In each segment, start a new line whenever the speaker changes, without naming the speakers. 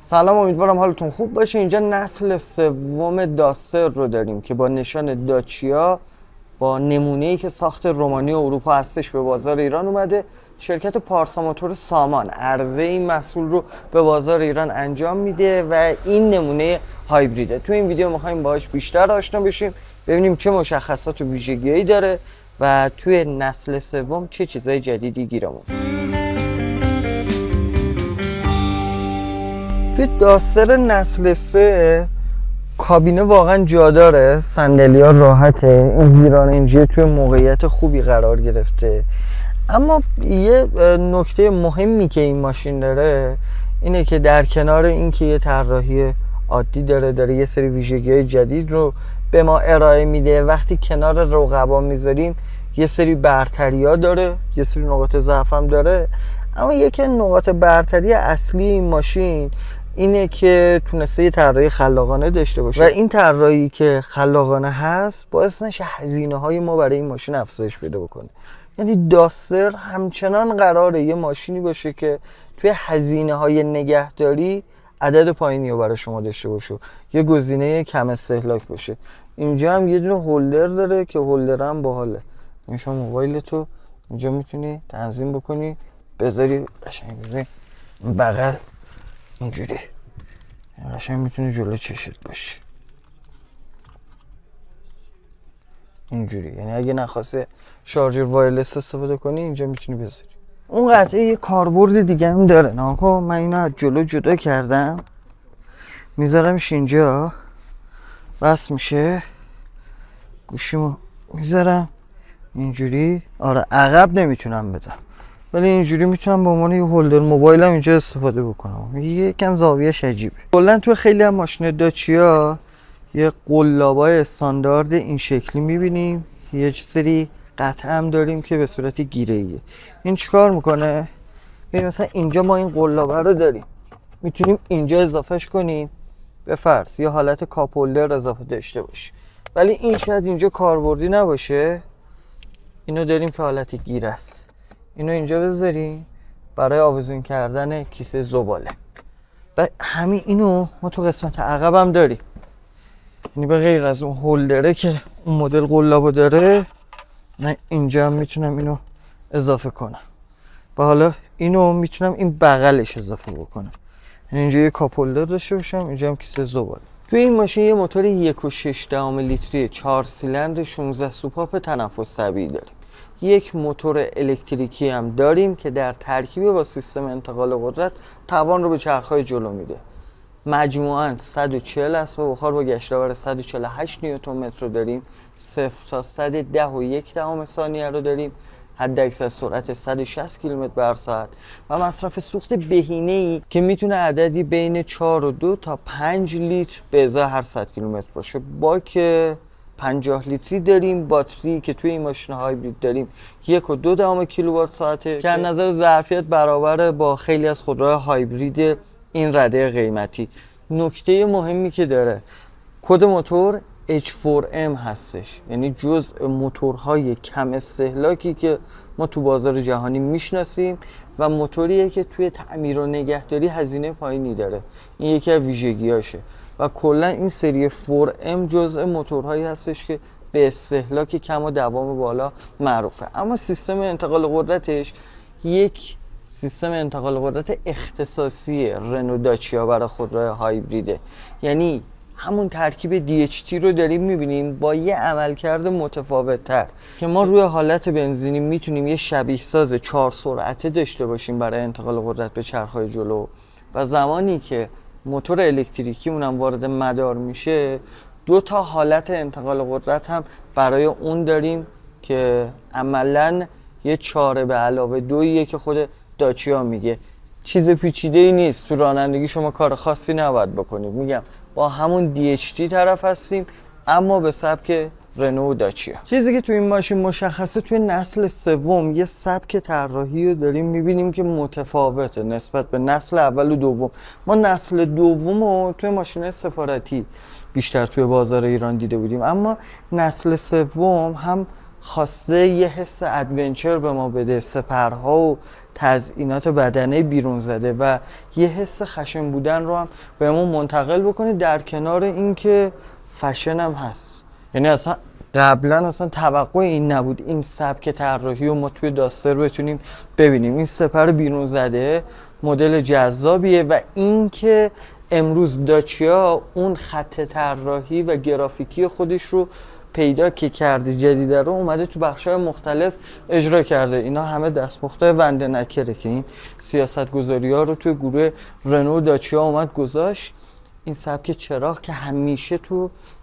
سلام، امیدوارم حالتون خوب باشه. اینجا نسل سوم داستر رو داریم که با نشان داچیا با نمونه‌ای که ساخت رومانی اروپا هستش به بازار ایران اومده. شرکت پارسا موتور سامان عرضه این محصول رو به بازار ایران انجام میده و این نمونه هایبریده. تو این ویدیو می‌خوایم باهاش بیشتر آشنا بشیم، ببینیم چه مشخصات و ویژگی‌هایی داره و توی نسل سوم چه چیزای جدیدی گیرمون. توی داستر نسل 3 کابینه واقعا جا داره، صندلی‌ها راحته، این زیراننجی توی موقعیت خوبی قرار گرفته. اما یه نکته مهمی که این ماشین داره اینه که در کنار اینکه یه طراحی عادی داره یه سری ویژگی‌های جدید رو به ما ارائه میده. وقتی کنار رقبا میذاریم یه سری برتری‌ها داره، یه سری نقاط ضعف هم داره. اما یکی نقاط برتری اصلی این ماشین اینه که تونسته یه طراحی خلاقانه داشته باشه و این طراحی که خلاقانه هست باعث نشه هزینه‌های ما برای این ماشین افزایش پیدا بکنه. یعنی داستر همچنان قراره یه ماشینی باشه که توی هزینه‌های نگهداری عدد پایینی رو برای شما داشته باشه، یه گزینه کم استهلاک باشه. اینجا هم یه دونه هولدر داره که هولدر هم باحاله. این شما موبایلتو اینجا میتونی تنظیم بکنی، بذاری قشنگ بذاری بغل اینجوری، قشنگ میتونه جلو چشت باشه اینجوری. یعنی اگه نخواسته شارژر وایرلس استفاده کنی اینجا میتونی بذاری. اون قطعه یه کاربرد دیگه هم داره. ناکن من اینو از جلو جدا کردم، میذارمش اینجا، بس میشه. گوشیمو میذارم اینجوری. آره عقب نمیتونم بدم ولی اینجوری میتونم به عنوان یه هولدر موبایلم اینجا استفاده بکنم. یکم زاویه‌اش عجیبه. کلا تو خیلی از ماشین داچیا یه قلابای استاندارد این شکلی میبینیم، یه سری قطعه هم داریم که به صورت گیره‌ایه. این چیکار میکنه؟ ببین مثلا اینجا ما این قلابه رو داریم، میتونیم اینجا اضافهش کنیم، به فرض یه حالت کاپ هولدر اضافه داشته باشه. ولی این شاید اینجا کاربردی نباشه. اینو داریم که حالت گیره است. اینو اینجا بذاریم برای آویزون کردن کیسه زباله. و همین اینو ما تو قسمت عقبم داریم. یعنی به غیر از اون هولدره که اون مدل قلابو داره، من اینجا هم میتونم اینو اضافه کنم و حالا اینو میتونم این بغلش اضافه بکنم. یعنی اینجا یه کاپ هولدر داشته باشم، اینجا هم کیسه زباله. توی این ماشین یه موتور 1.6 لیتری 4 سیلندر 16 سوپاپ تنفس طبیعی داریم. یک موتور الکتریکی هم داریم که در ترکیب با سیستم انتقال قدرت توان رو به چرخ‌های جلو میده. مجموعاً 140 اسب بخار با گشت‌آور 148 نیوتن متر رو داریم. 0 تا 110.1 ثانیه رو داریم. حداکثر سرعت 160 کیلومتر بر ساعت و مصرف سوخت بهینه‌ای که میتونه عددی بین 4.2 تا 5 لیتر به ازای هر 100 کیلومتر باشه. باک 50 لیتری داریم. باتری که توی این ماشین هایبرید داریم 1.2 کیلووات ساعته که از نظر ظرفیت برابر با خیلی از خودروهای هایبرید این رده قیمتی. نکته مهمی که داره کد موتور H4M هستش، یعنی جزء موتورهای کم استهلاکی که ما تو بازار جهانی میشناسیم و موتوریه که توی تعمیر و نگهداری هزینه پایینی داره. این یکی از ویژگیاشه و کلا این سری 4M جزء موتورهایی هستش که به استهلاک کم و دوام بالا معروفه. اما سیستم انتقال قدرتش یک سیستم انتقال قدرت اختصاصی رنو داچیا برای خودروهای هایبریده. یعنی همون ترکیب DHT رو داریم میبینیم با یه عملکرد متفاوت تر که ما روی حالت بنزینی میتونیم یه شبیه ساز 4 سرعته داشته باشیم برای انتقال قدرت به چرخ‌های جلو و زمانی که موتور الکتریکی اونم وارد مدار میشه 2 تا حالت انتقال قدرت هم برای اون داریم که عملاً یه 4 به علاوه 2 که خود داچیا میگه. چیز پیچیده‌ای نیست، تو رانندگی شما کار خاصی نباید بکنید. میگم با همون DHT طرف هستیم اما به سبک رنو و داچیا. چیزی که توی این ماشین مشخصه توی نسل سوم یه سبک طراحی رو داریم میبینیم که متفاوته نسبت به نسل اول و دوم. ما نسل دوم رو توی ماشین سفارتی بیشتر توی بازار ایران دیده بودیم، اما نسل سوم هم خواسته یه حس ادونچر به ما بده، سپرها و تزیینات بدنه بیرون زده و یه حس خشن بودن رو هم بهمون منتقل بکنه، در کنار اینکه فشن هم هست. یعنی اصلا قبلا اصلا توقع این نبود این سبک طراحی رو ما توی داستر بتونیم ببینیم. این سپر بیرون زده مدل جذابیه و اینکه امروز داچیا اون خط طراحی و گرافیکی خودش رو پیدا که کرده، جدیده رو اومده تو بخش‌های مختلف اجرا کرده. اینا همه دستپخته وندنکره که این سیاست‌گذاری‌ها رو توی گروه رنو و داچیا اومد گذاشت. این سبک چراغ که همیشه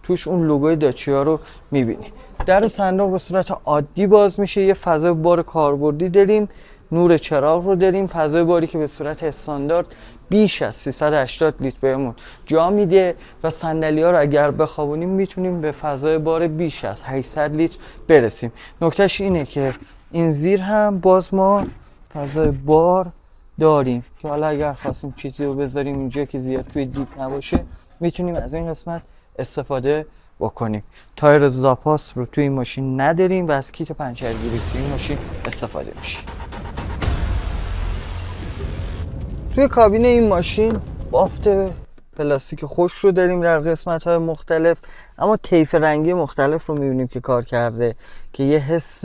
توش اون لوگوی داچیا رو می‌بینی. در صندوق به صورت عادی باز میشه، یه فضای بار کاربردی داریم، نور چراغ رو داریم، فضای باری که به صورت استاندارد بیش از 380 لیتر بهمون جا میده و صندلی‌ها رو اگر بخوابونیم میتونیم به فضای بار بیش از 800 لیتر برسیم. نکتهش اینه که این زیر هم باز ما فضای بار داریم که حالا اگر خواستیم چیزی رو بذاریم اینجا که زیاد توی دیپ نباشه میتونیم از این قسمت استفاده بکنیم. تایر زاپاس رو توی این ماشین نداریم و از کیت پنچرگیری توی این ماشین استفاده میشه. توی کابین این ماشین بافت پلاستیک خوش رو داریم در قسمت‌های مختلف، اما طیف رنگی مختلف رو می‌بینیم که کار کرده که یه حس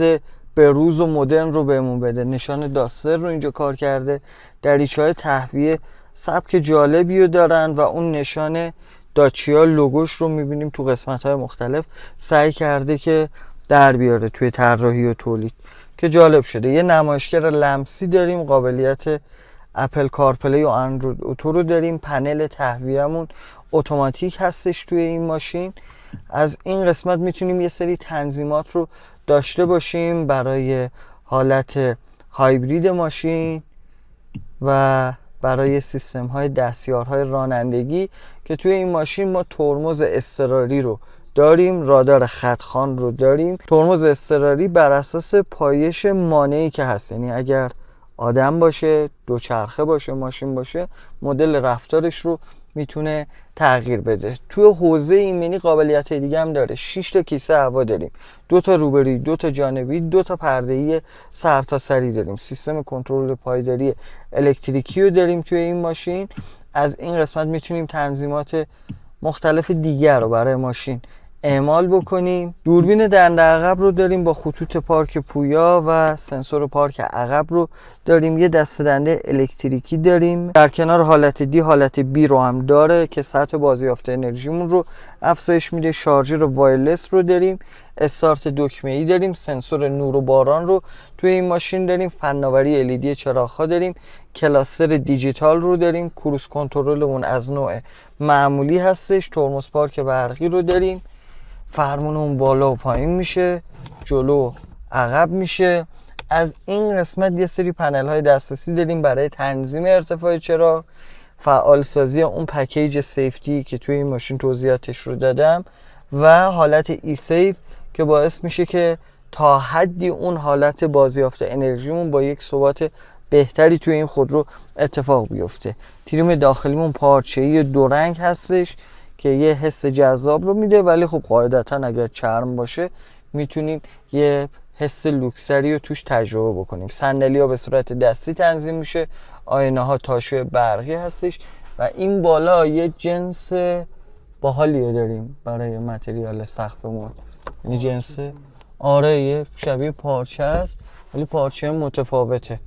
بروز و مدرن رو بهمون بده. نشان داستر رو اینجا کار کرده، دریچه‌های تهویه سبک جالبی رو دارن و اون نشان داچیا لوگوش رو می‌بینیم تو قسمت‌های مختلف سعی کرده که در بیاره توی طراحی و تولید که جالب شده. یه نمایشگر لمسی داریم، قابلیت اپل کارپلی و اندروید اوتو رو داریم، پنل تهویه‌مون اتوماتیک هستش توی این ماشین. از این قسمت میتونیم یه سری تنظیمات رو داشته باشیم برای حالت هایبرید ماشین و برای سیستم های دستیارهای رانندگی که توی این ماشین ما ترمز اضطراری رو داریم، رادار خطخوان رو داریم. ترمز اضطراری بر اساس پایش مانعی که هست، یعنی اگر آدم باشه، دوچرخه باشه، ماشین باشه، مدل رفتارش رو میتونه تغییر بده. توی حوزه ایمنی قابلیت دیگه هم داره. 6 تا کیسه هوا داریم، 2 تا روبروی، 2 تا جانبی، 2 تا پرده‌ای سرتاسری داریم. سیستم کنترل پایداری الکتریکی رو داریم توی این ماشین. از این قسمت میتونیم تنظیمات مختلف دیگر رو برای ماشین اعمال بکنیم. دوربین دنده عقب رو داریم با خطوط پارک پویا و سنسور پارک عقب رو داریم. یه دسته دنده الکتریکی داریم. در کنار حالت دی حالت بی رو هم داره که سطح بازیافت انرژیمون رو افزایش میده. شارژر وایرلس رو داریم، استارت دکمه‌ای داریم، سنسور نور و باران رو توی این ماشین داریم، فناوری LED چراغ‌ها داریم، کلاستر دیجیتال رو داریم، کروز کنترلمون از نوع معمولی هستش، ترمز پارک برقی رو داریم، فرمون اون بالا و پایین میشه، جلو و عقب میشه. از این قسمت یه سری پنل های دسترسی داریم برای تنظیم ارتفاع چراغ، فعال سازی اون پکیج سیفتی که توی این ماشین توضیحاتش رو دادم و حالت ای سیف که باعث میشه که تا حدی اون حالت بازیافت انرژیمون با یک ثبات بهتری توی این خودرو اتفاق بیفته. تریم داخلیمون پارچه‌ای دو رنگ هستش که یه حس جذاب رو میده، ولی خب قاعدتا اگر چرم باشه میتونیم یه حس لوکسری رو توش تجربه بکنیم. صندلی‌ها به صورت دستی تنظیم میشه، آینه‌ها تاشو برقی هستش و این بالا یه جنس باحالیه داریم برای متریال سقفمون. این جنس یه شبیه پارچه است ولی پارچه متفاوته.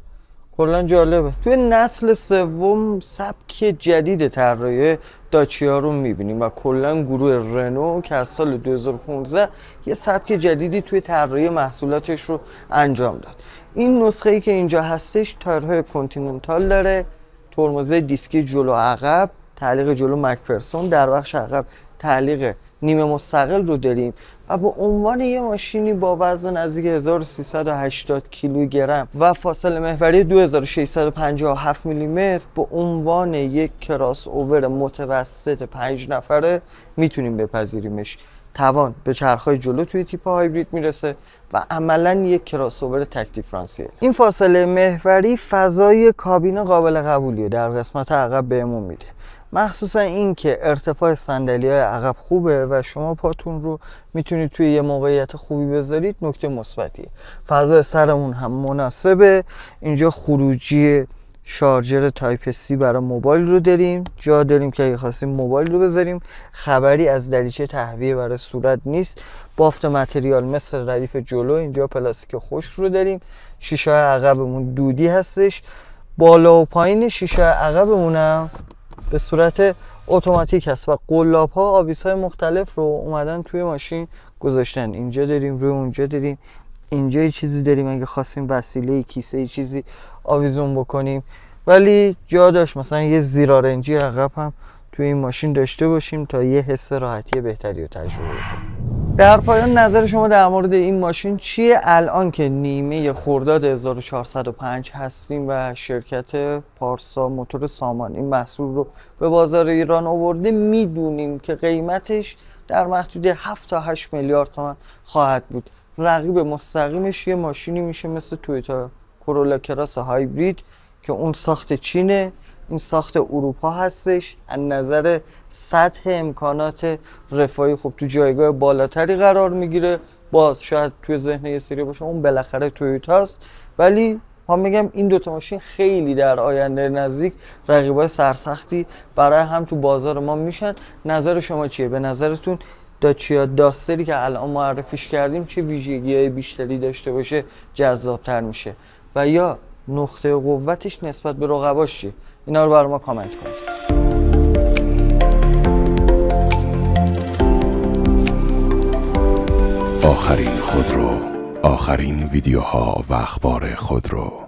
کلا جالبه. توی نسل سوم سبک جدید طراحی داچیا رو میبینیم و کلا گروه رنو که از سال 2015 یه سبک جدیدی توی طراحی محصولاتش رو انجام داد. این نسخه ای که اینجا هستش تایرهای کانتیننتال داره، ترمز دیسکی جلو عقب، تعلیق جلو مکفرسون، در بخش عقب تعلیق نیمه مستقل رو داریم و به عنوان یه ماشینی با وزن نزدیک 1380 کیلوگرم و فاصله محوری 2657 میلیمتر به عنوان یک کراس اوور متوسط 5 نفره میتونیم بپذیریمش. توان به چرخهای جلو توی تیپ هایبرید میرسه و عملاً یک کراس اوور تک دیفرانسیل. این فاصله محوری فضای کابین قابل قبولیه در قسمت عقب بهمون میده مخصوصا این که ارتفاع صندلی‌های عقب خوبه و شما پاتون رو میتونید توی یه موقعیت خوبی بذارید، نکته مثبتیه. فضای سرمون هم مناسبه. اینجا خروجی شارژر تایپ سی برای موبایل رو داریم، جا داریم که اگه خواستیم موبایل رو بذاریم. خبری از دریچه تهویه برای صورت نیست. بافت متریال مثل ردیف جلو. اینجا پلاستیک خشک رو داریم. شیشه عقبمون دودی هستش. بالا و پایین شیشه عقبمون هم به صورت اتوماتیک هست و قلاب ها آویزهای مختلف رو اومدن توی ماشین گذاشتن. اینجا داریم، روی اونجا داریم، اینجا یه چیزی داریم اگه خواستیم وسیله کیسه یه چیزی آویزون بکنیم. ولی جا داشت مثلا یه زیرارنجی عقب هم توی این ماشین داشته باشیم تا یه حس راحتی بهتری رو تجربه کنیم. در پایان نظر شما در مورد این ماشین چیه؟ الان که نیمه خرداد 1405 هستیم و شرکت پارسا موتور سامان این محصول رو به بازار ایران آورده، میدونیم که قیمتش در محدوده 7 تا 8 میلیارد تومان خواهد بود. رقیب مستقیمش یه ماشینی میشه مثل تویوتا کورولا کراس هایبرید که اون ساخت چینه، این ساخت اروپا هستش. از نظر سطح امکانات رفاهی خب تو جایگاه بالاتری قرار میگیره. باز شاید توی ذهن یه سری باشه اون بالاخره تویوتاست، ولی ما میگم این دوتا ماشین خیلی در آینده نزدیک رقیبای سرسختی برای هم تو بازار ما میشن. نظر شما چیه؟ به نظرتون داچیا داستری که الان معرفیش کردیم چه ویژگی‌های بیشتری داشته باشه جذاب‌تر میشه و یا نقطه قوتش نسبت به رقباش چیه؟ اینا رو برای ما کامنت کنید.
آخرین خودرو، آخرین ویدیوها و اخبار خودرو.